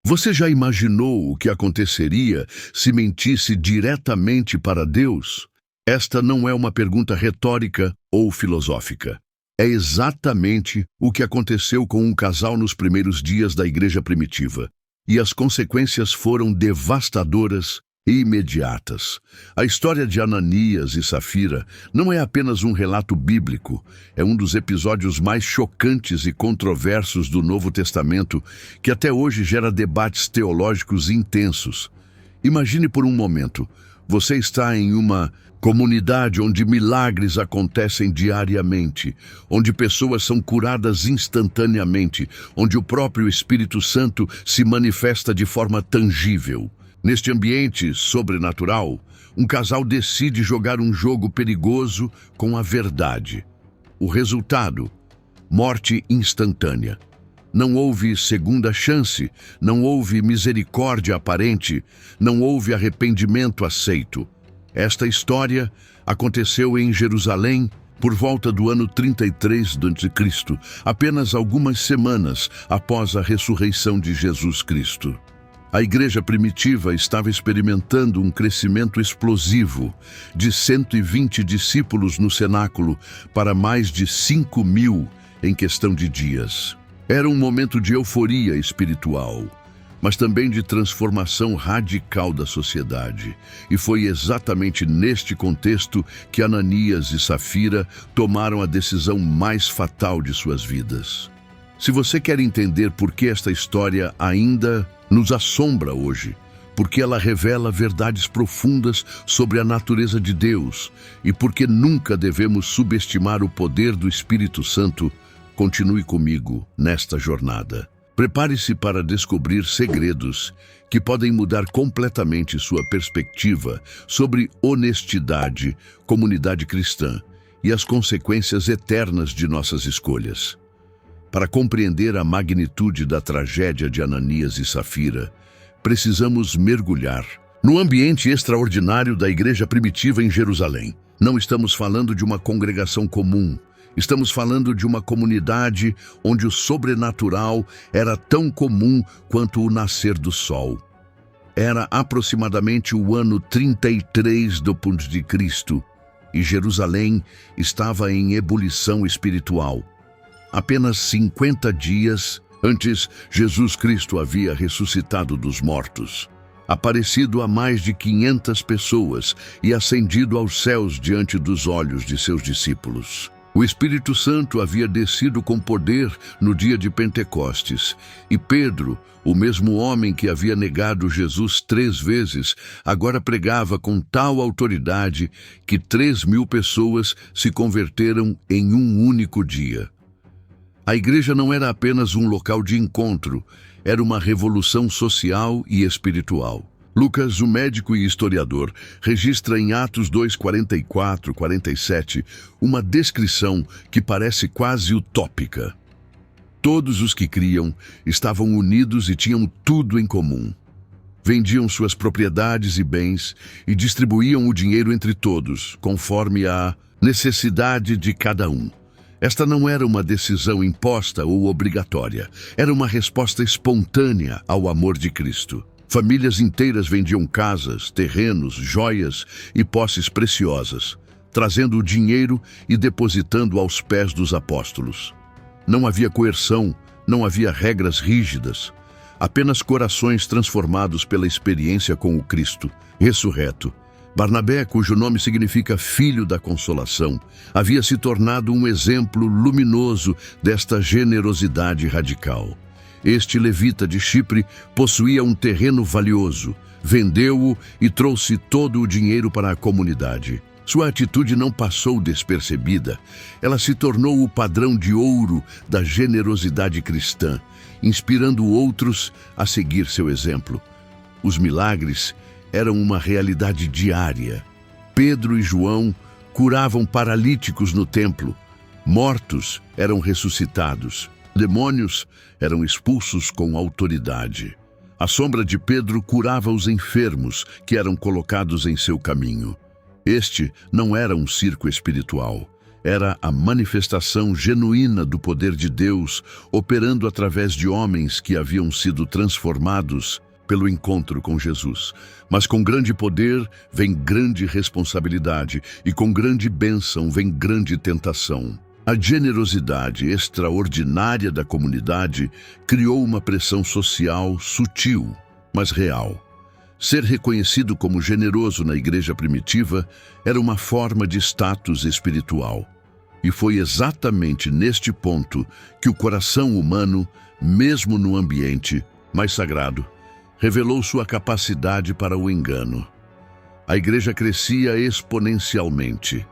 Você já imaginou o que aconteceria se mentisse diretamente para Deus? Esta não é uma pergunta retórica ou filosófica. É exatamente o que aconteceu com um casal nos primeiros dias da igreja primitiva. E as consequências foram devastadoras e imediatas. A história de Ananias e Safira não é apenas um relato bíblico, é um dos episódios mais chocantes e controversos do Novo Testamento, que até hoje gera debates teológicos intensos. Imagine por um momento, você está em uma comunidade onde milagres acontecem diariamente, onde pessoas são curadas instantaneamente, onde o próprio Espírito Santo se manifesta de forma tangível. Neste ambiente sobrenatural, um casal decide jogar um jogo perigoso com a verdade. O resultado: morte instantânea. Não houve segunda chance, não houve misericórdia aparente, não houve arrependimento aceito. Esta história aconteceu em Jerusalém por volta do ano 33 d.C., apenas algumas semanas após a ressurreição de Jesus Cristo. A igreja primitiva estava experimentando um crescimento explosivo, de 120 discípulos no cenáculo para mais de 5.000 em questão de dias. Era um momento de euforia espiritual, mas também de transformação radical da sociedade. E foi exatamente neste contexto que Ananias e Safira tomaram a decisão mais fatal de suas vidas. Se você quer entender por que esta história ainda nos assombra hoje, porque ela revela verdades profundas sobre a natureza de Deus e porque nunca devemos subestimar o poder do Espírito Santo, continue comigo nesta jornada. Prepare-se para descobrir segredos que podem mudar completamente sua perspectiva sobre honestidade, comunidade cristã e as consequências eternas de nossas escolhas. Para compreender a magnitude da tragédia de Ananias e Safira, precisamos mergulhar no ambiente extraordinário da igreja primitiva em Jerusalém. Não estamos falando de uma congregação comum. Estamos falando de uma comunidade onde o sobrenatural era tão comum quanto o nascer do sol. Era aproximadamente o ano 33 d.C. e Jerusalém estava em ebulição espiritual. Apenas 50 dias antes, Jesus Cristo havia ressuscitado dos mortos, aparecido a mais de 500 pessoas e ascendido aos céus diante dos olhos de seus discípulos. O Espírito Santo havia descido com poder no dia de Pentecostes, e Pedro, o mesmo homem que havia negado Jesus 3 vezes, agora pregava com tal autoridade que 3.000 pessoas se converteram em um único dia. A igreja não era apenas um local de encontro, era uma revolução social e espiritual. Lucas, o médico e historiador, registra em Atos 2:44-47 uma descrição que parece quase utópica. Todos os que criam estavam unidos e tinham tudo em comum. Vendiam suas propriedades e bens e distribuíam o dinheiro entre todos, conforme a necessidade de cada um. Esta não era uma decisão imposta ou obrigatória, era uma resposta espontânea ao amor de Cristo. Famílias inteiras vendiam casas, terrenos, joias e posses preciosas, trazendo o dinheiro e depositando aos pés dos apóstolos. Não havia coerção, não havia regras rígidas, apenas corações transformados pela experiência com o Cristo ressurreto. Barnabé, cujo nome significa Filho da Consolação, havia se tornado um exemplo luminoso desta generosidade radical. Este levita de Chipre possuía um terreno valioso, vendeu-o e trouxe todo o dinheiro para a comunidade. Sua atitude não passou despercebida. Ela se tornou o padrão de ouro da generosidade cristã, inspirando outros a seguir seu exemplo. Os milagres eram uma realidade diária. Pedro e João curavam paralíticos no templo. Mortos eram ressuscitados. Demônios eram expulsos com autoridade. A sombra de Pedro curava os enfermos que eram colocados em seu caminho. Este não era um circo espiritual. Era a manifestação genuína do poder de Deus, operando através de homens que haviam sido transformados pelo encontro com Jesus. Mas com grande poder vem grande responsabilidade, e com grande bênção vem grande tentação. A generosidade extraordinária da comunidade criou uma pressão social sutil, mas real. Ser reconhecido como generoso na igreja primitiva era uma forma de status espiritual. E foi exatamente neste ponto que o coração humano, mesmo no ambiente mais sagrado, revelou sua capacidade para o engano. A igreja crescia exponencialmente,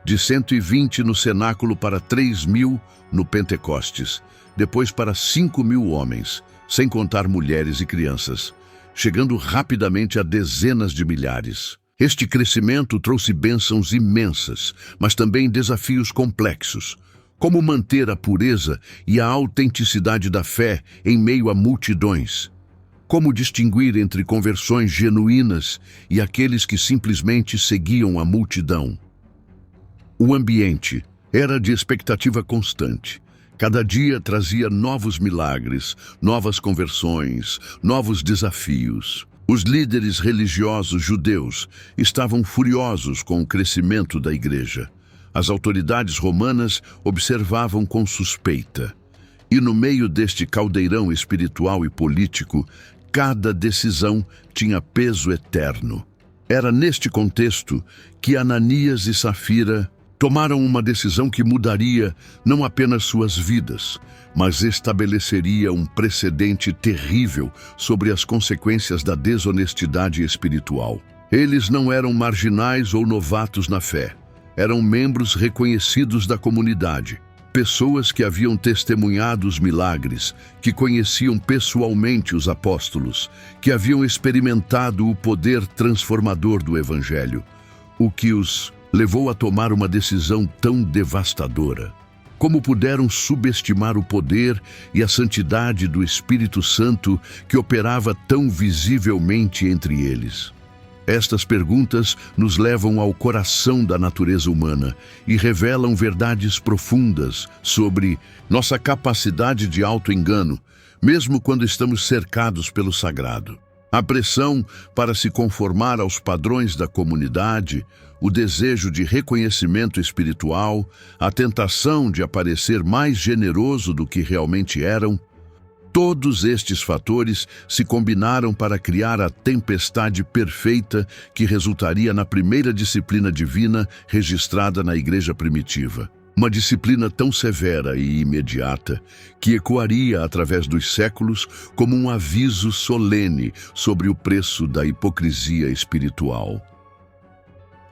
de 120 no cenáculo para 3.000 no Pentecostes, depois para 5.000 homens, sem contar mulheres e crianças, chegando rapidamente a dezenas de milhares. Este crescimento trouxe bênçãos imensas, mas também desafios complexos. Como manter a pureza e a autenticidade da fé em meio a multidões? Como distinguir entre conversões genuínas e aqueles que simplesmente seguiam a multidão? O ambiente era de expectativa constante. Cada dia trazia novos milagres, novas conversões, novos desafios. Os líderes religiosos judeus estavam furiosos com o crescimento da igreja. As autoridades romanas observavam com suspeita. E no meio deste caldeirão espiritual e político, cada decisão tinha peso eterno. Era neste contexto que Ananias e Safira tomaram uma decisão que mudaria não apenas suas vidas, mas estabeleceria um precedente terrível sobre as consequências da desonestidade espiritual. Eles não eram marginais ou novatos na fé. Eram membros reconhecidos da comunidade, pessoas que haviam testemunhado os milagres, que conheciam pessoalmente os apóstolos, que haviam experimentado o poder transformador do Evangelho, o que os levou a tomar uma decisão tão devastadora. Como puderam subestimar o poder e a santidade do Espírito Santo que operava tão visivelmente entre eles? Estas perguntas nos levam ao coração da natureza humana e revelam verdades profundas sobre nossa capacidade de auto-engano, mesmo quando estamos cercados pelo sagrado. A pressão para se conformar aos padrões da comunidade, o desejo de reconhecimento espiritual, a tentação de aparecer mais generoso do que realmente eram, todos estes fatores se combinaram para criar a tempestade perfeita que resultaria na primeira disciplina divina registrada na igreja primitiva. Uma disciplina tão severa e imediata que ecoaria através dos séculos como um aviso solene sobre o preço da hipocrisia espiritual.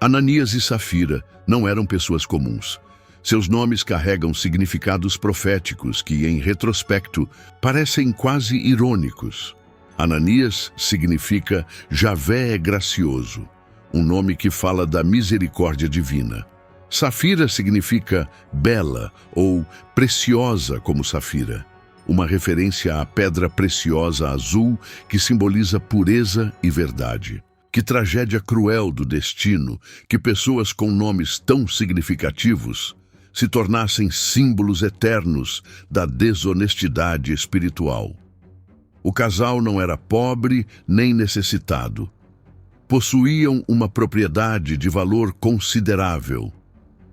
Ananias e Safira não eram pessoas comuns. Seus nomes carregam significados proféticos que, em retrospecto, parecem quase irônicos. Ananias significa Javé é gracioso, um nome que fala da misericórdia divina. Safira significa bela ou preciosa como safira, uma referência à pedra preciosa azul que simboliza pureza e verdade. Que tragédia cruel do destino que pessoas com nomes tão significativos se tornassem símbolos eternos da desonestidade espiritual. O casal não era pobre nem necessitado. Possuíam uma propriedade de valor considerável,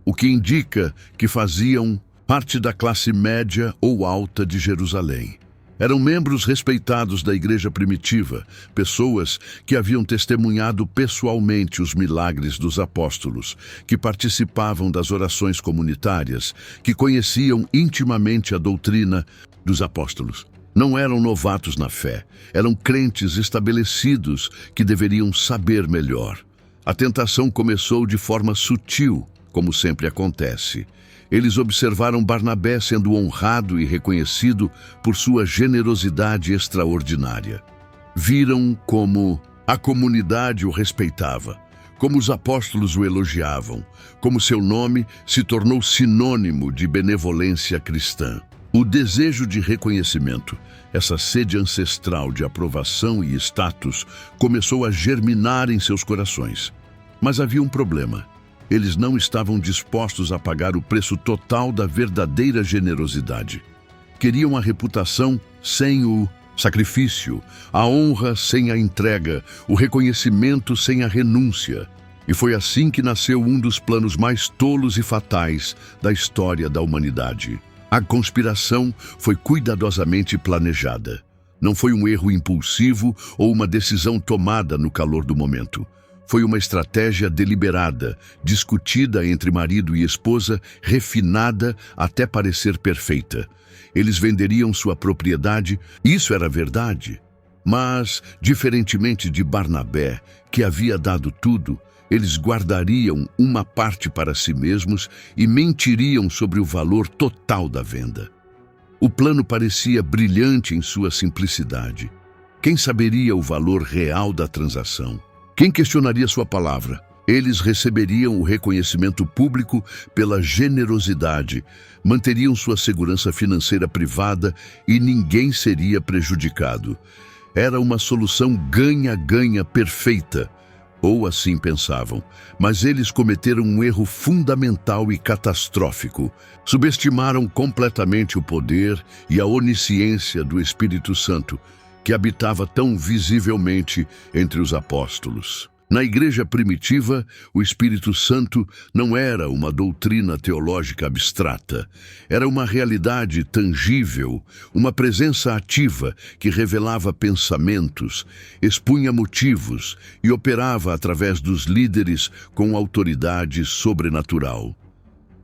o que indica que faziam parte da classe média ou alta de Jerusalém. Eram membros respeitados da igreja primitiva, pessoas que haviam testemunhado pessoalmente os milagres dos apóstolos, que participavam das orações comunitárias, que conheciam intimamente a doutrina dos apóstolos. Não eram novatos na fé, eram crentes estabelecidos que deveriam saber melhor. A tentação começou de forma sutil, como sempre acontece. Eles observaram Barnabé sendo honrado e reconhecido por sua generosidade extraordinária. Viram como a comunidade o respeitava, como os apóstolos o elogiavam, como seu nome se tornou sinônimo de benevolência cristã. O desejo de reconhecimento, essa sede ancestral de aprovação e status, começou a germinar em seus corações. Mas havia um problema. Eles não estavam dispostos a pagar o preço total da verdadeira generosidade. Queriam a reputação sem o sacrifício, a honra sem a entrega, o reconhecimento sem a renúncia. E foi assim que nasceu um dos planos mais tolos e fatais da história da humanidade. A conspiração foi cuidadosamente planejada. Não foi um erro impulsivo ou uma decisão tomada no calor do momento. Foi uma estratégia deliberada, discutida entre marido e esposa, refinada até parecer perfeita. Eles venderiam sua propriedade, isso era verdade. Mas, diferentemente de Barnabé, que havia dado tudo, eles guardariam uma parte para si mesmos e mentiriam sobre o valor total da venda. O plano parecia brilhante em sua simplicidade. Quem saberia o valor real da transação? Quem questionaria sua palavra? Eles receberiam o reconhecimento público pela generosidade, manteriam sua segurança financeira privada e ninguém seria prejudicado. Era uma solução ganha-ganha perfeita. Ou assim pensavam, mas eles cometeram um erro fundamental e catastrófico. Subestimaram completamente o poder e a onisciência do Espírito Santo, que habitava tão visivelmente entre os apóstolos. Na igreja primitiva, o Espírito Santo não era uma doutrina teológica abstrata. Era uma realidade tangível, uma presença ativa que revelava pensamentos, expunha motivos e operava através dos líderes com autoridade sobrenatural.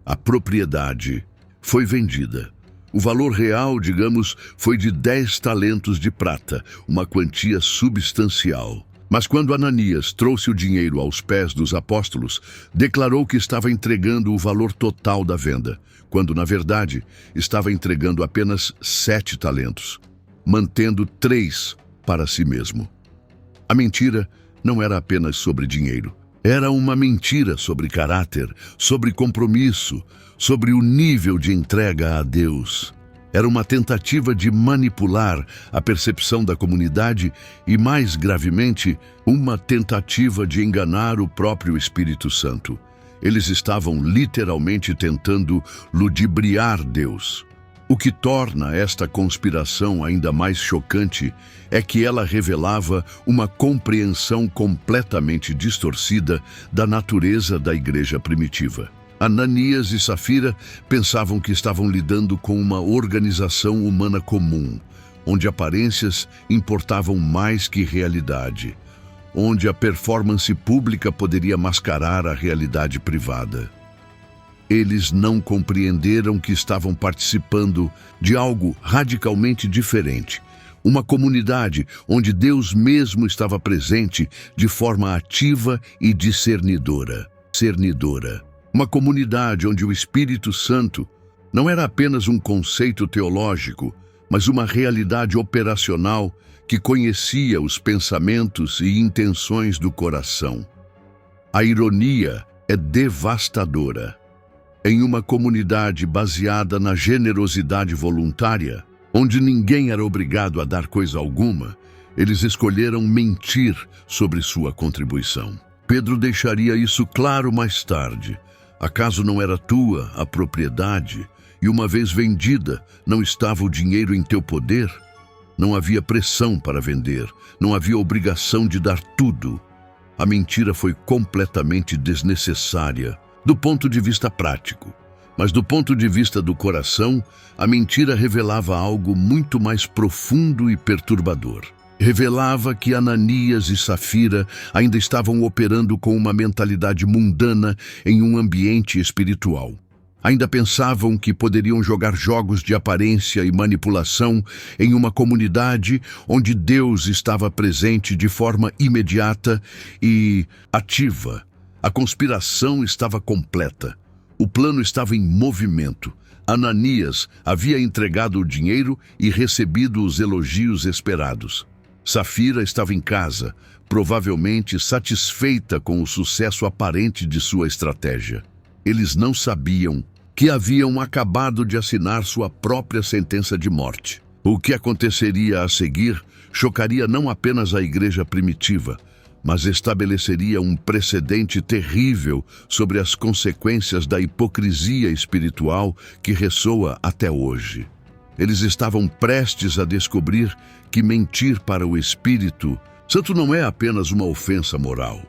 A propriedade foi vendida. O valor real, digamos, foi de 10 talentos de prata, uma quantia substancial. Mas quando Ananias trouxe o dinheiro aos pés dos apóstolos, declarou que estava entregando o valor total da venda, quando, na verdade, estava entregando apenas 7 talentos, mantendo 3 para si mesmo. A mentira não era apenas sobre dinheiro. Era uma mentira sobre caráter, sobre compromisso, sobre o nível de entrega a Deus. Era uma tentativa de manipular a percepção da comunidade e, mais gravemente, uma tentativa de enganar o próprio Espírito Santo. Eles estavam literalmente tentando ludibriar Deus. O que torna esta conspiração ainda mais chocante é que ela revelava uma compreensão completamente distorcida da natureza da igreja primitiva. Ananias e Safira pensavam que estavam lidando com uma organização humana comum, onde aparências importavam mais que realidade, onde a performance pública poderia mascarar a realidade privada. Eles não compreenderam que estavam participando de algo radicalmente diferente, uma comunidade onde Deus mesmo estava presente de forma ativa e discernidora. Uma comunidade onde o Espírito Santo não era apenas um conceito teológico, mas uma realidade operacional que conhecia os pensamentos e intenções do coração. A ironia é devastadora. Em uma comunidade baseada na generosidade voluntária, onde ninguém era obrigado a dar coisa alguma, eles escolheram mentir sobre sua contribuição. Pedro deixaria isso claro mais tarde. Acaso não era tua a propriedade, e uma vez vendida, não estava o dinheiro em teu poder? Não havia pressão para vender, não havia obrigação de dar tudo. A mentira foi completamente desnecessária, do ponto de vista prático. Mas do ponto de vista do coração, a mentira revelava algo muito mais profundo e perturbador. Revelava que Ananias e Safira ainda estavam operando com uma mentalidade mundana em um ambiente espiritual. Ainda pensavam que poderiam jogar jogos de aparência e manipulação em uma comunidade onde Deus estava presente de forma imediata e ativa. A conspiração estava completa. O plano estava em movimento. Ananias havia entregado o dinheiro e recebido os elogios esperados. Safira estava em casa, provavelmente satisfeita com o sucesso aparente de sua estratégia. Eles não sabiam que haviam acabado de assinar sua própria sentença de morte. O que aconteceria a seguir chocaria não apenas a igreja primitiva, mas estabeleceria um precedente terrível sobre as consequências da hipocrisia espiritual que ressoa até hoje. Eles estavam prestes a descobrir que mentir para o Espírito Santo não é apenas uma ofensa moral.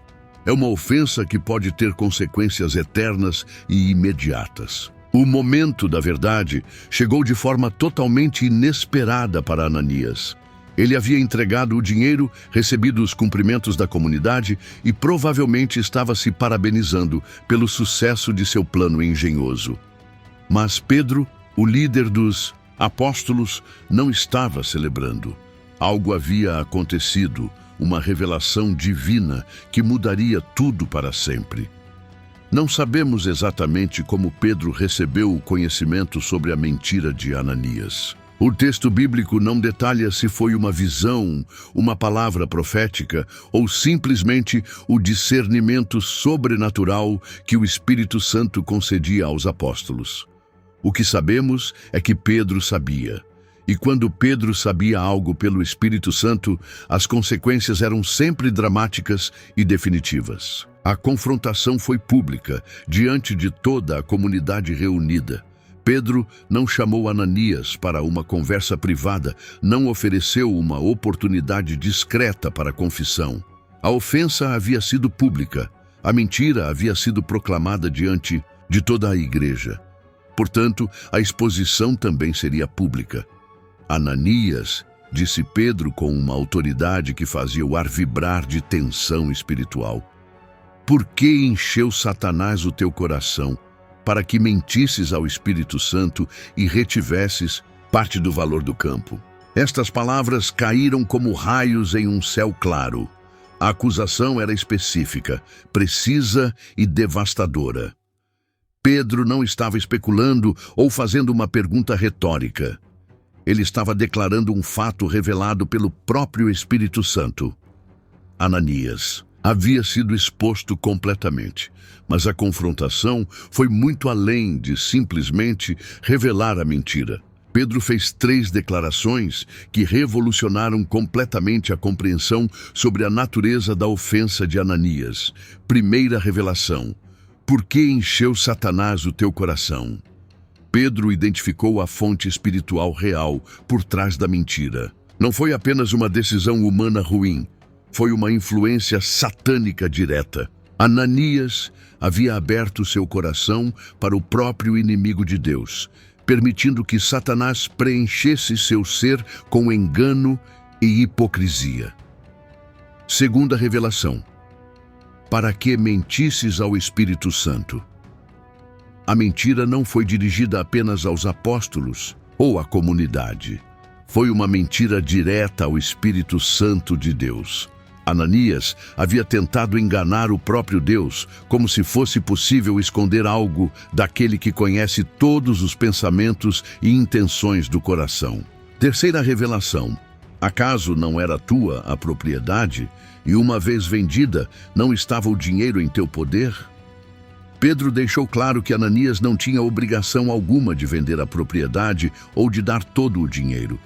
É uma ofensa que pode ter consequências eternas e imediatas. O momento da verdade chegou de forma totalmente inesperada para Ananias. Ele havia entregado o dinheiro, recebido os cumprimentos da comunidade e provavelmente estava se parabenizando pelo sucesso de seu plano engenhoso. Mas Pedro, o líder dos apóstolos, não estava celebrando. Algo havia acontecido, uma revelação divina que mudaria tudo para sempre. Não sabemos exatamente como Pedro recebeu o conhecimento sobre a mentira de Ananias. O texto bíblico não detalha se foi uma visão, uma palavra profética ou simplesmente o discernimento sobrenatural que o Espírito Santo concedia aos apóstolos. O que sabemos é que Pedro sabia. E quando Pedro sabia algo pelo Espírito Santo, as consequências eram sempre dramáticas e definitivas. A confrontação foi pública, diante de toda a comunidade reunida. Pedro não chamou Ananias para uma conversa privada, não ofereceu uma oportunidade discreta para confissão. A ofensa havia sido pública, a mentira havia sido proclamada diante de toda a igreja. Portanto, a exposição também seria pública. Ananias, disse Pedro com uma autoridade que fazia o ar vibrar de tensão espiritual. Por que encheu Satanás o teu coração, para que mentisses ao Espírito Santo e retivesses parte do valor do campo? Estas palavras caíram como raios em um céu claro. A acusação era específica, precisa e devastadora. Pedro não estava especulando ou fazendo uma pergunta retórica. Ele estava declarando um fato revelado pelo próprio Espírito Santo. Ananias havia sido exposto completamente, mas a confrontação foi muito além de simplesmente revelar a mentira. Pedro fez 3 declarações que revolucionaram completamente a compreensão sobre a natureza da ofensa de Ananias. Primeira revelação: por que encheu Satanás o teu coração? Pedro identificou a fonte espiritual real por trás da mentira. Não foi apenas uma decisão humana ruim, foi uma influência satânica direta. Ananias havia aberto seu coração para o próprio inimigo de Deus, permitindo que Satanás preenchesse seu ser com engano e hipocrisia. Segunda revelação: para que mentisses ao Espírito Santo? A mentira não foi dirigida apenas aos apóstolos ou à comunidade. Foi uma mentira direta ao Espírito Santo de Deus. Ananias havia tentado enganar o próprio Deus, como se fosse possível esconder algo daquele que conhece todos os pensamentos e intenções do coração. Terceira revelação: acaso não era tua a propriedade, e uma vez vendida, não estava o dinheiro em teu poder? Pedro deixou claro que Ananias não tinha obrigação alguma de vender a propriedade ou de dar todo o dinheiro.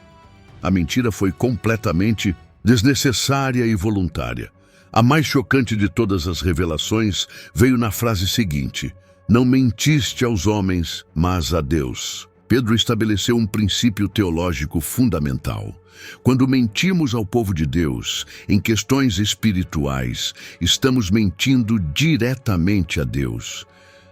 A mentira foi completamente desnecessária e voluntária. A mais chocante de todas as revelações veio na frase seguinte: não mentiste aos homens, mas a Deus. Pedro estabeleceu um princípio teológico fundamental. Quando mentimos ao povo de Deus em questões espirituais, estamos mentindo diretamente a Deus.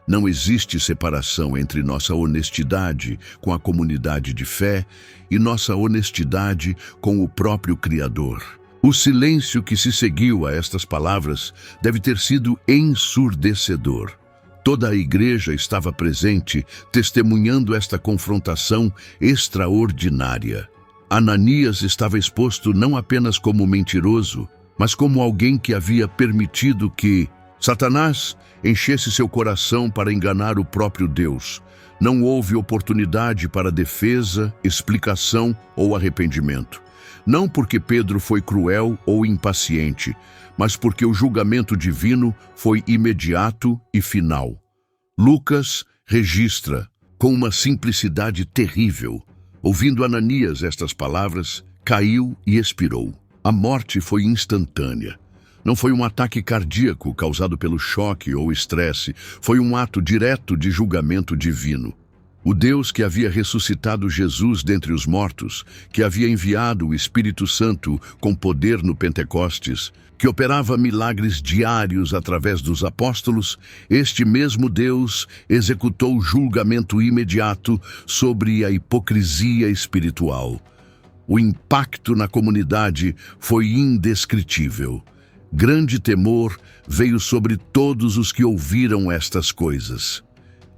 Não existe separação entre nossa honestidade com a comunidade de fé e nossa honestidade com o próprio Criador. O silêncio que se seguiu a estas palavras deve ter sido ensurdecedor. Toda a igreja estava presente, testemunhando esta confrontação extraordinária. Ananias estava exposto não apenas como mentiroso, mas como alguém que havia permitido que Satanás enchesse seu coração para enganar o próprio Deus. Não houve oportunidade para defesa, explicação ou arrependimento. Não porque Pedro foi cruel ou impaciente, mas porque o julgamento divino foi imediato e final. Lucas registra, com uma simplicidade terrível: ouvindo Ananias estas palavras, caiu e expirou. A morte foi instantânea. Não foi um ataque cardíaco causado pelo choque ou estresse, foi um ato direto de julgamento divino. O Deus que havia ressuscitado Jesus dentre os mortos, que havia enviado o Espírito Santo com poder no Pentecostes, que operava milagres diários através dos apóstolos, este mesmo Deus executou julgamento imediato sobre a hipocrisia espiritual. O impacto na comunidade foi indescritível. Grande temor veio sobre todos os que ouviram estas coisas.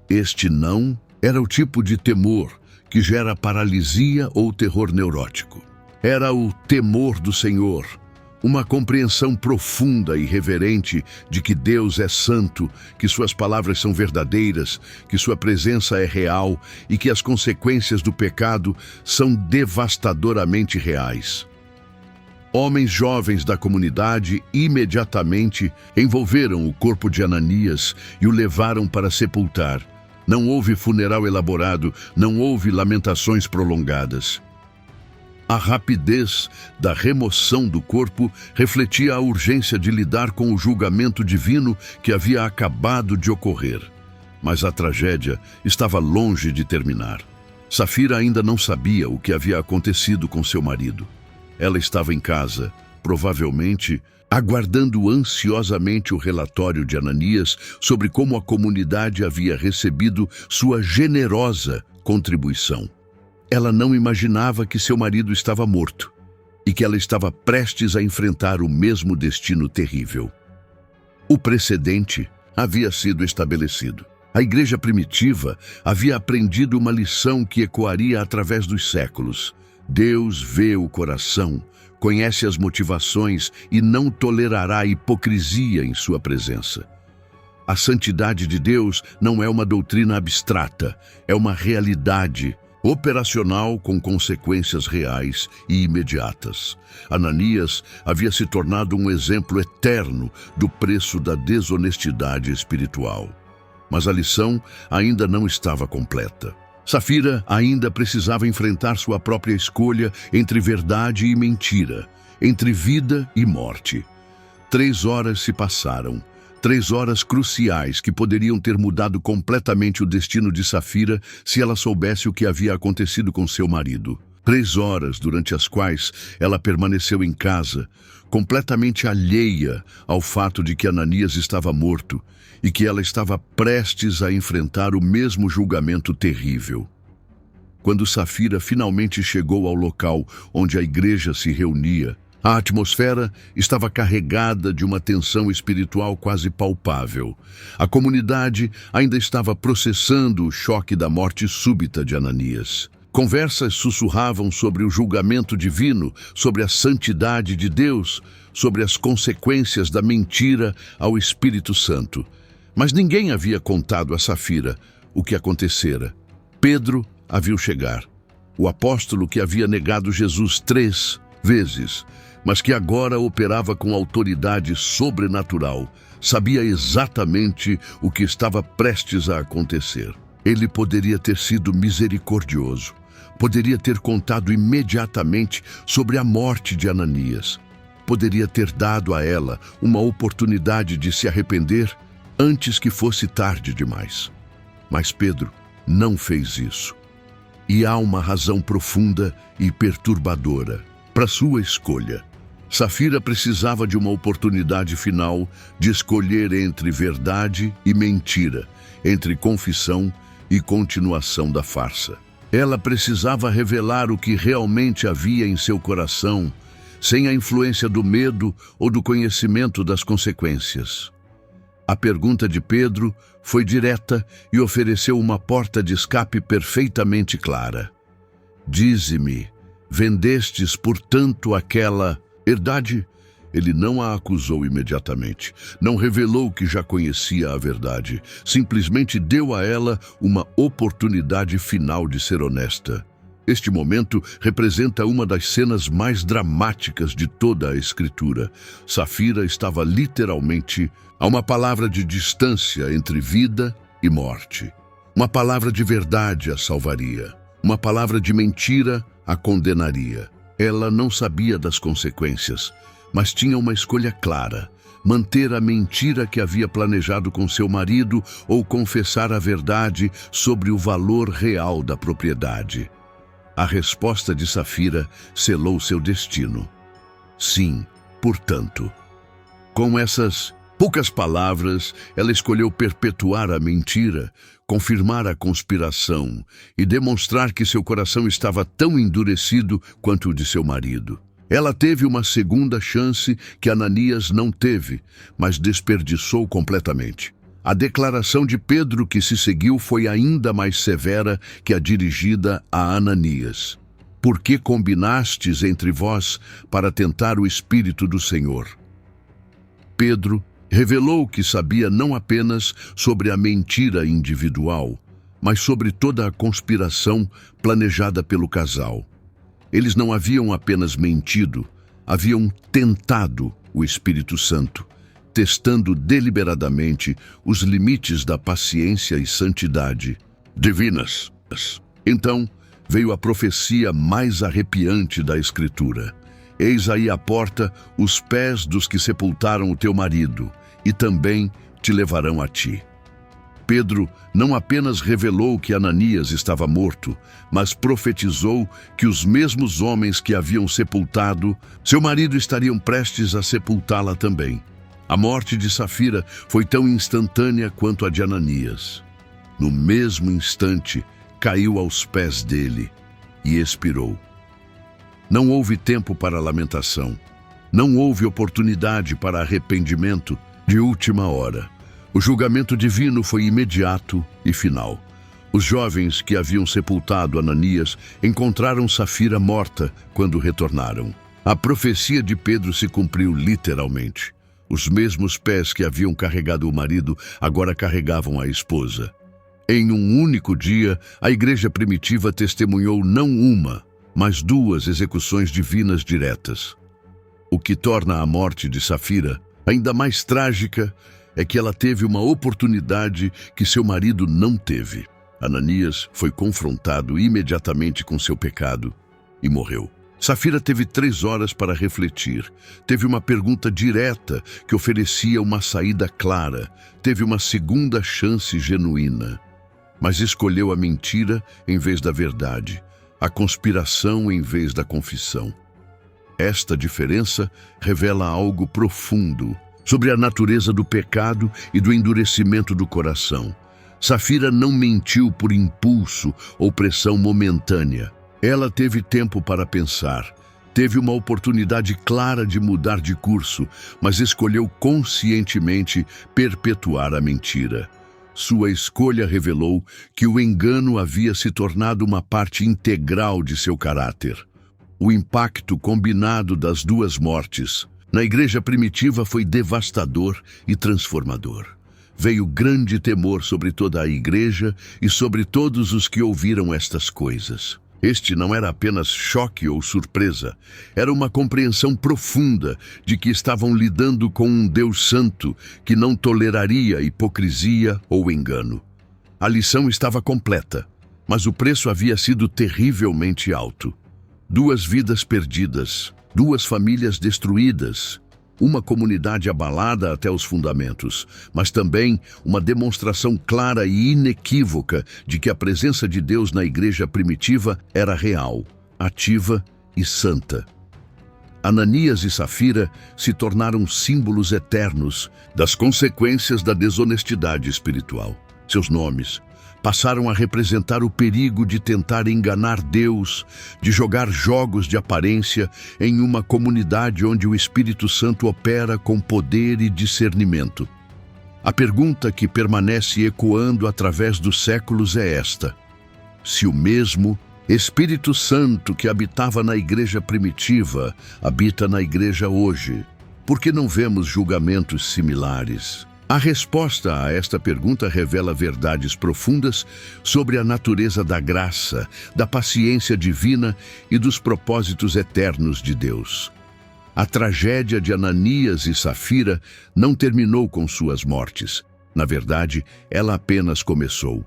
Este não era o tipo de temor que gera paralisia ou terror neurótico. Era o temor do Senhor, uma compreensão profunda e reverente de que Deus é santo, que suas palavras são verdadeiras, que sua presença é real e que as consequências do pecado são devastadoramente reais. Homens jovens da comunidade imediatamente envolveram o corpo de Ananias e o levaram para sepultar. Não houve funeral elaborado, não houve lamentações prolongadas. A rapidez da remoção do corpo refletia a urgência de lidar com o julgamento divino que havia acabado de ocorrer. Mas a tragédia estava longe de terminar. Safira ainda não sabia o que havia acontecido com seu marido. Ela estava em casa, provavelmente aguardando ansiosamente o relatório de Ananias sobre como a comunidade havia recebido sua generosa contribuição. Ela não imaginava que seu marido estava morto e que ela estava prestes a enfrentar o mesmo destino terrível. O precedente havia sido estabelecido. A igreja primitiva havia aprendido uma lição que ecoaria através dos séculos. Deus vê o coração, conhece as motivações e não tolerará hipocrisia em sua presença. A santidade de Deus não é uma doutrina abstrata, é uma realidade operacional com consequências reais e imediatas. Ananias havia se tornado um exemplo eterno do preço da desonestidade espiritual. Mas a lição ainda não estava completa. Safira ainda precisava enfrentar sua própria escolha entre verdade e mentira, entre vida e morte. 3 horas se passaram, 3 horas cruciais que poderiam ter mudado completamente o destino de Safira se ela soubesse o que havia acontecido com seu marido. 3 horas durante as quais ela permaneceu em casa, completamente alheia ao fato de que Ananias estava morto e que ela estava prestes a enfrentar o mesmo julgamento terrível. Quando Safira finalmente chegou ao local onde a igreja se reunia, a atmosfera estava carregada de uma tensão espiritual quase palpável. A comunidade ainda estava processando o choque da morte súbita de Ananias. Conversas sussurravam sobre o julgamento divino, sobre a santidade de Deus, sobre as consequências da mentira ao Espírito Santo. Mas ninguém havia contado a Safira o que acontecera. Pedro a viu chegar, o apóstolo que havia negado Jesus 3 vezes, mas que agora operava com autoridade sobrenatural, sabia exatamente o que estava prestes a acontecer. Ele poderia ter sido misericordioso, poderia ter contado imediatamente sobre a morte de Ananias, poderia ter dado a ela uma oportunidade de se arrepender antes que fosse tarde demais. Mas Pedro não fez isso. E há uma razão profunda e perturbadora para sua escolha. Safira precisava de uma oportunidade final de escolher entre verdade e mentira, entre confissão e continuação da farsa. Ela precisava revelar o que realmente havia em seu coração, sem a influência do medo ou do conhecimento das consequências. A pergunta de Pedro foi direta e ofereceu uma porta de escape perfeitamente clara. Dize-me, vendestes, portanto, aquela verdade? Ele não a acusou imediatamente, não revelou que já conhecia a verdade, simplesmente deu a ela uma oportunidade final de ser honesta. Este momento representa uma das cenas mais dramáticas de toda a Escritura. Safira estava literalmente a uma palavra de distância entre vida e morte. Uma palavra de verdade a salvaria. Uma palavra de mentira a condenaria. Ela não sabia das consequências, mas tinha uma escolha clara: manter a mentira que havia planejado com seu marido ou confessar a verdade sobre o valor real da propriedade? A resposta de Safira selou seu destino. Sim, portanto. Com essas poucas palavras, ela escolheu perpetuar a mentira, confirmar a conspiração e demonstrar que seu coração estava tão endurecido quanto o de seu marido. Ela teve uma segunda chance que Ananias não teve, mas desperdiçou completamente. A declaração de Pedro que se seguiu foi ainda mais severa que a dirigida a Ananias. Por que combinastes entre vós para tentar o Espírito do Senhor? Pedro revelou que sabia não apenas sobre a mentira individual, mas sobre toda a conspiração planejada pelo casal. Eles não haviam apenas mentido, haviam tentado o Espírito Santo, testando deliberadamente os limites da paciência e santidade divinas. Então veio a profecia mais arrepiante da Escritura. Eis aí à porta os pés dos que sepultaram o teu marido, e também te levarão a ti. Pedro não apenas revelou que Ananias estava morto, mas profetizou que os mesmos homens que haviam sepultado seu marido estariam prestes a sepultá-la também. A morte de Safira foi tão instantânea quanto a de Ananias. No mesmo instante, caiu aos pés dele e expirou. Não houve tempo para lamentação. Não houve oportunidade para arrependimento de última hora. O julgamento divino foi imediato e final. Os jovens que haviam sepultado Ananias encontraram Safira morta quando retornaram. A profecia de Pedro se cumpriu literalmente. Os mesmos pés que haviam carregado o marido agora carregavam a esposa. Em um único dia, a igreja primitiva testemunhou não uma, mas duas execuções divinas diretas. O que torna a morte de Safira ainda mais trágica é que ela teve uma oportunidade que seu marido não teve. Ananias foi confrontado imediatamente com seu pecado e morreu. Safira teve 3 horas para refletir. Teve uma pergunta direta que oferecia uma saída clara. Teve uma segunda chance genuína. Mas escolheu a mentira em vez da verdade, a conspiração em vez da confissão. Esta diferença revela algo profundo sobre a natureza do pecado e do endurecimento do coração. Safira não mentiu por impulso ou pressão momentânea. Ela teve tempo para pensar, teve uma oportunidade clara de mudar de curso, mas escolheu conscientemente perpetuar a mentira. Sua escolha revelou que o engano havia se tornado uma parte integral de seu caráter. O impacto combinado das duas mortes na igreja primitiva foi devastador e transformador. Veio grande temor sobre toda a igreja e sobre todos os que ouviram estas coisas. Este não era apenas choque ou surpresa, era uma compreensão profunda de que estavam lidando com um Deus santo que não toleraria hipocrisia ou engano. A lição estava completa, mas o preço havia sido terrivelmente alto. 2 vidas perdidas, 2 famílias destruídas, uma comunidade abalada até os fundamentos, mas também uma demonstração clara e inequívoca de que a presença de Deus na igreja primitiva era real, ativa e santa. Ananias e Safira se tornaram símbolos eternos das consequências da desonestidade espiritual. Seus nomes passaram a representar o perigo de tentar enganar Deus, de jogar jogos de aparência em uma comunidade onde o Espírito Santo opera com poder e discernimento. A pergunta que permanece ecoando através dos séculos é esta: se o mesmo Espírito Santo que habitava na igreja primitiva habita na igreja hoje, por que não vemos julgamentos similares? A resposta a esta pergunta revela verdades profundas sobre a natureza da graça, da paciência divina e dos propósitos eternos de Deus. A tragédia de Ananias e Safira não terminou com suas mortes. Na verdade, ela apenas começou.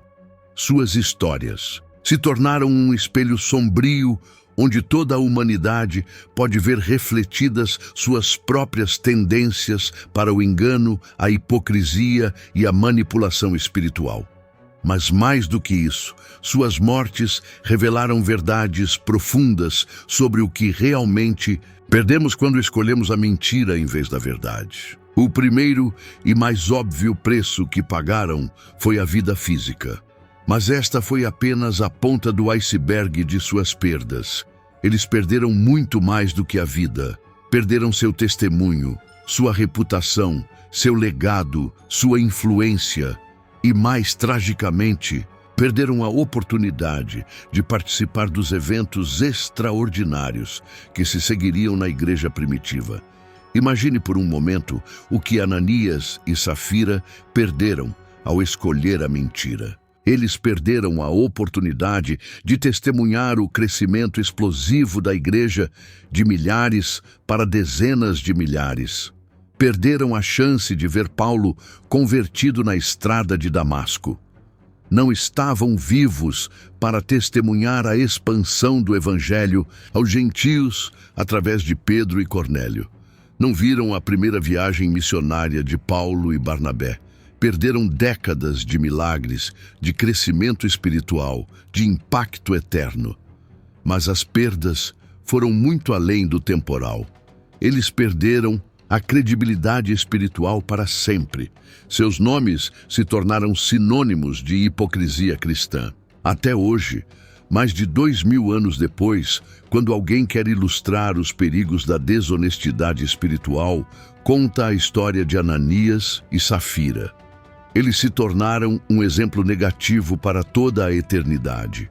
Suas histórias se tornaram um espelho sombrio onde toda a humanidade pode ver refletidas suas próprias tendências para o engano, a hipocrisia e a manipulação espiritual. Mas mais do que isso, suas mortes revelaram verdades profundas sobre o que realmente perdemos quando escolhemos a mentira em vez da verdade. O primeiro e mais óbvio preço que pagaram foi a vida física. Mas esta foi apenas a ponta do iceberg de suas perdas. Eles perderam muito mais do que a vida. Perderam seu testemunho, sua reputação, seu legado, sua influência e, mais tragicamente, perderam a oportunidade de participar dos eventos extraordinários que se seguiriam na igreja primitiva. Imagine por um momento o que Ananias e Safira perderam ao escolher a mentira. Eles perderam a oportunidade de testemunhar o crescimento explosivo da igreja de milhares para dezenas de milhares. Perderam a chance de ver Paulo convertido na estrada de Damasco. Não estavam vivos para testemunhar a expansão do evangelho aos gentios através de Pedro e Cornélio. Não viram a primeira viagem missionária de Paulo e Barnabé. Perderam décadas de milagres, de crescimento espiritual, de impacto eterno. Mas as perdas foram muito além do temporal. Eles perderam a credibilidade espiritual para sempre. Seus nomes se tornaram sinônimos de hipocrisia cristã. Até hoje, mais de 2000 anos depois, quando alguém quer ilustrar os perigos da desonestidade espiritual, conta a história de Ananias e Safira. Eles se tornaram um exemplo negativo para toda a eternidade.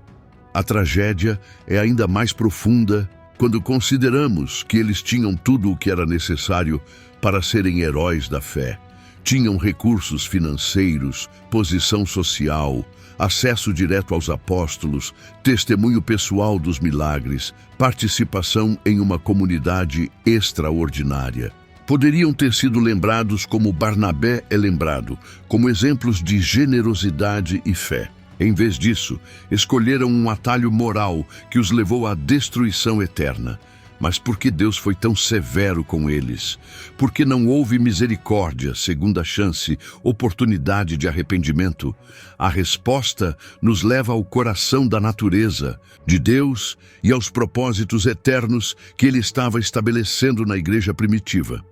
A tragédia é ainda mais profunda quando consideramos que eles tinham tudo o que era necessário para serem heróis da fé. Tinham recursos financeiros, posição social, acesso direto aos apóstolos, testemunho pessoal dos milagres, participação em uma comunidade extraordinária. Poderiam ter sido lembrados como Barnabé é lembrado, como exemplos de generosidade e fé. Em vez disso, escolheram um atalho moral que os levou à destruição eterna. Mas por que Deus foi tão severo com eles? Por que não houve misericórdia, segunda chance, oportunidade de arrependimento? A resposta nos leva ao coração da natureza, de Deus e aos propósitos eternos que Ele estava estabelecendo na igreja primitiva.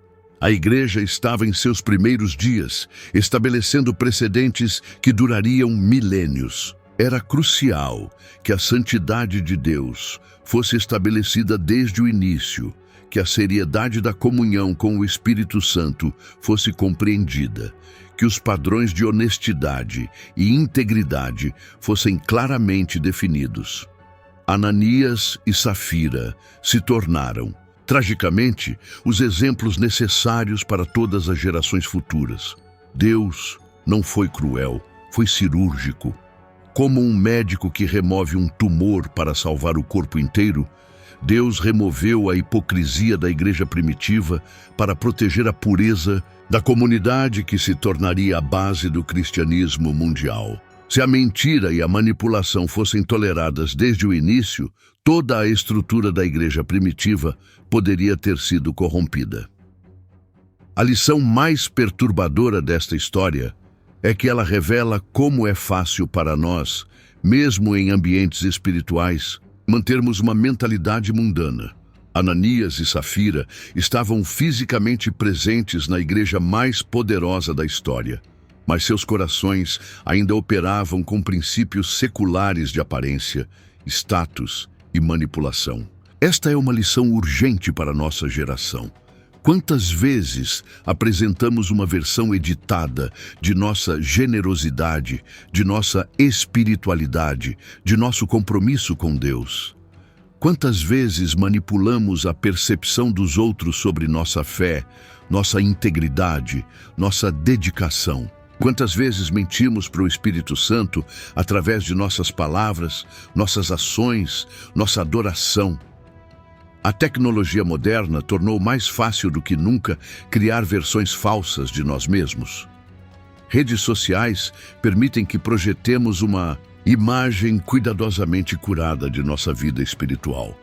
A igreja estava em seus primeiros dias, estabelecendo precedentes que durariam milênios. Era crucial que a santidade de Deus fosse estabelecida desde o início, que a seriedade da comunhão com o Espírito Santo fosse compreendida, que os padrões de honestidade e integridade fossem claramente definidos. Ananias e Safira se tornaram, tragicamente, os exemplos necessários para todas as gerações futuras. Deus não foi cruel, foi cirúrgico. Como um médico que remove um tumor para salvar o corpo inteiro, Deus removeu a hipocrisia da igreja primitiva para proteger a pureza da comunidade que se tornaria a base do cristianismo mundial. Se a mentira e a manipulação fossem toleradas desde o início, toda a estrutura da igreja primitiva poderia ter sido corrompida. A lição mais perturbadora desta história é que ela revela como é fácil para nós, mesmo em ambientes espirituais, mantermos uma mentalidade mundana. Ananias e Safira estavam fisicamente presentes na igreja mais poderosa da história, mas seus corações ainda operavam com princípios seculares de aparência, status e manipulação. Esta é uma lição urgente para a nossa geração. Quantas vezes apresentamos uma versão editada de nossa generosidade, de nossa espiritualidade, de nosso compromisso com Deus? Quantas vezes manipulamos a percepção dos outros sobre nossa fé, nossa integridade, nossa dedicação? Quantas vezes mentimos para o Espírito Santo através de nossas palavras, nossas ações, nossa adoração? A tecnologia moderna tornou mais fácil do que nunca criar versões falsas de nós mesmos. Redes sociais permitem que projetemos uma imagem cuidadosamente curada de nossa vida espiritual.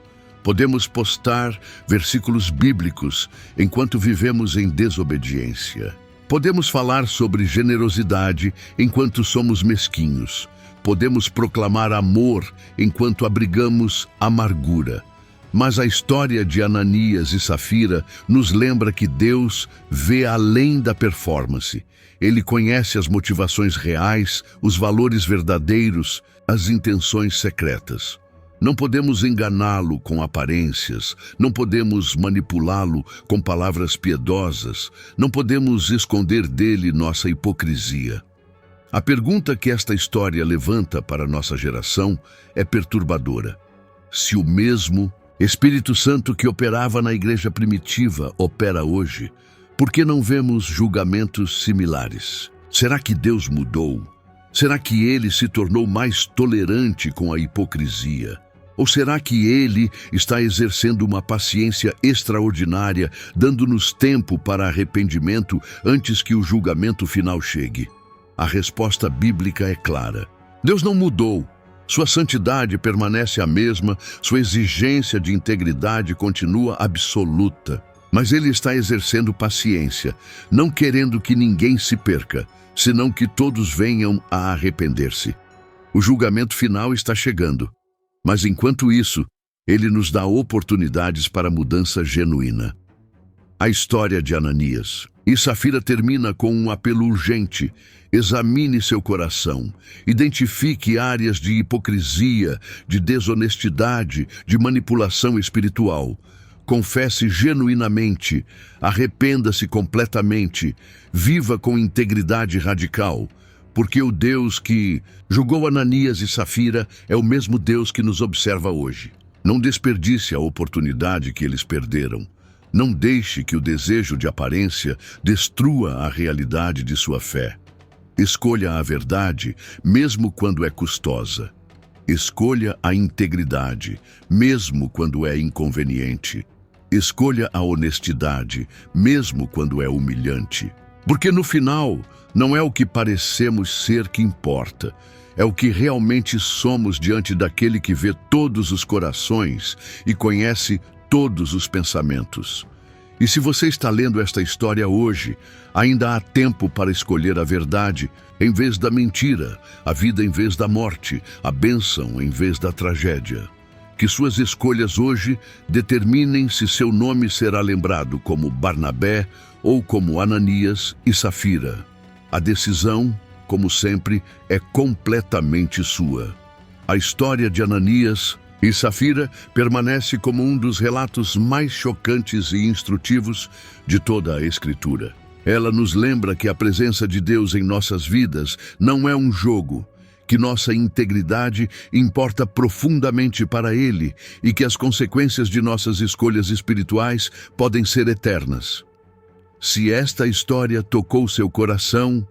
Podemos postar versículos bíblicos enquanto vivemos em desobediência. Podemos falar sobre generosidade enquanto somos mesquinhos. Podemos proclamar amor enquanto abrigamos amargura. Mas a história de Ananias e Safira nos lembra que Deus vê além da performance. Ele conhece as motivações reais, os valores verdadeiros, as intenções secretas. Não podemos enganá-lo com aparências, não podemos manipulá-lo com palavras piedosas, não podemos esconder dele nossa hipocrisia. A pergunta que esta história levanta para nossa geração é perturbadora. Se o mesmo Espírito Santo que operava na igreja primitiva opera hoje, por que não vemos julgamentos similares? Será que Deus mudou? Será que ele se tornou mais tolerante com a hipocrisia? Ou será que ele está exercendo uma paciência extraordinária, dando-nos tempo para arrependimento antes que o julgamento final chegue? A resposta bíblica é clara. Deus não mudou. Sua santidade permanece a mesma, sua exigência de integridade continua absoluta. Mas ele está exercendo paciência, não querendo que ninguém se perca, senão que todos venham a arrepender-se. O julgamento final está chegando, mas enquanto isso, ele nos dá oportunidades para mudança genuína. A história de Ananias e Safira termina com um apelo urgente. Examine seu coração, identifique áreas de hipocrisia, de desonestidade, de manipulação espiritual. Confesse genuinamente, arrependa-se completamente, viva com integridade radical, porque o Deus que julgou Ananias e Safira é o mesmo Deus que nos observa hoje. Não desperdice a oportunidade que eles perderam. Não deixe que o desejo de aparência destrua a realidade de sua fé. Escolha a verdade, mesmo quando é custosa. Escolha a integridade, mesmo quando é inconveniente. Escolha a honestidade, mesmo quando é humilhante. Porque no final, não é o que parecemos ser que importa, é o que realmente somos diante daquele que vê todos os corações e conhece todos os pensamentos. E se você está lendo esta história hoje, ainda há tempo para escolher a verdade em vez da mentira, a vida em vez da morte, a bênção em vez da tragédia. Que suas escolhas hoje determinem se seu nome será lembrado como Barnabé ou como Ananias e Safira. A decisão, como sempre, é completamente sua. A história de Ananias e Safira permanece como um dos relatos mais chocantes e instrutivos de toda a Escritura. Ela nos lembra que a presença de Deus em nossas vidas não é um jogo, que nossa integridade importa profundamente para Ele e que as consequências de nossas escolhas espirituais podem ser eternas. Se esta história tocou seu coração,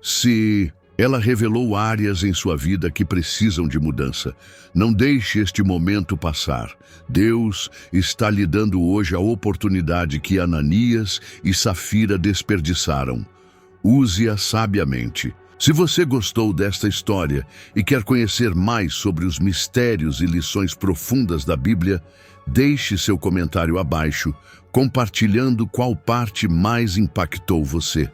se ela revelou áreas em sua vida que precisam de mudança, não deixe este momento passar. Deus está lhe dando hoje a oportunidade que Ananias e Safira desperdiçaram. Use-a sabiamente. Se você gostou desta história e quer conhecer mais sobre os mistérios e lições profundas da Bíblia, deixe seu comentário abaixo, compartilhando qual parte mais impactou você.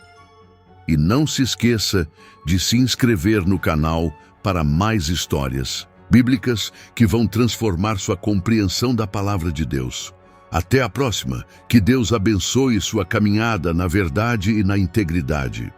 E não se esqueça de se inscrever no canal para mais histórias bíblicas que vão transformar sua compreensão da palavra de Deus. Até a próxima. Que Deus abençoe sua caminhada na verdade e na integridade.